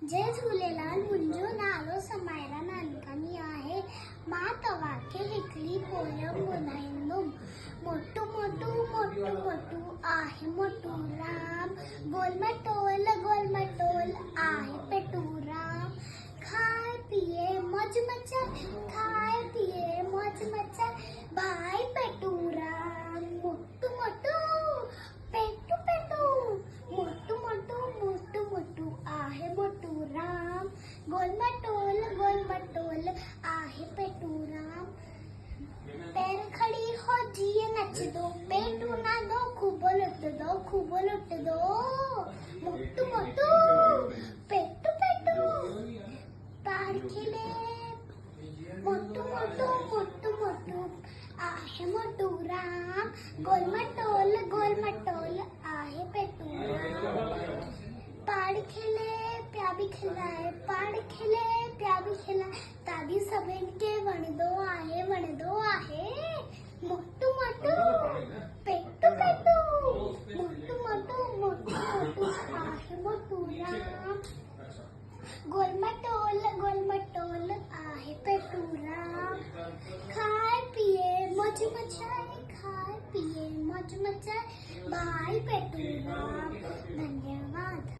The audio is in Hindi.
जय झूलेलाल। मुंहिंजो नालो समायरा नानकानी आहे। मां तव्हांखे हिकिड़ी पोयम ॿुधाईंदुमि। मोटू मोटू मोटू मोटू आहे मोटूराम, गोल मटोल आहे पेटूराम। खाए पिए मौज मचाए, खाए पिए मौज मचाए, भाई पेटूराम। मोटू मोटू पेटू पेटू, मोटू मोटू मोटू मोटू आहे मोटूराम, गोल मटोल आहे पेटूराम। पैर खड़ी हो जिए नच दो, पेटू ना दो खूब लुट दो। मोटू मोटू पेटू पेटू पार खिले, मोटू मोटू मोटू मोटू आहे मोटूराम, गोल मटोल आहे पेटूराम। पाड़ खेले प्या भी खिलाए, पाड़ खेले प्या भी खिलाए, तादी सभिन के वणदो आहे मोटू मोटू पेटू पेटू, मोटू मोटू मोटू मोटू आहे मोटूराम, गोल मटोल आहे पेटूराम। खाए पिए मौज मचाए, खाए पिए मौज मचाए, भाई पेटूराम। धन्यवाद।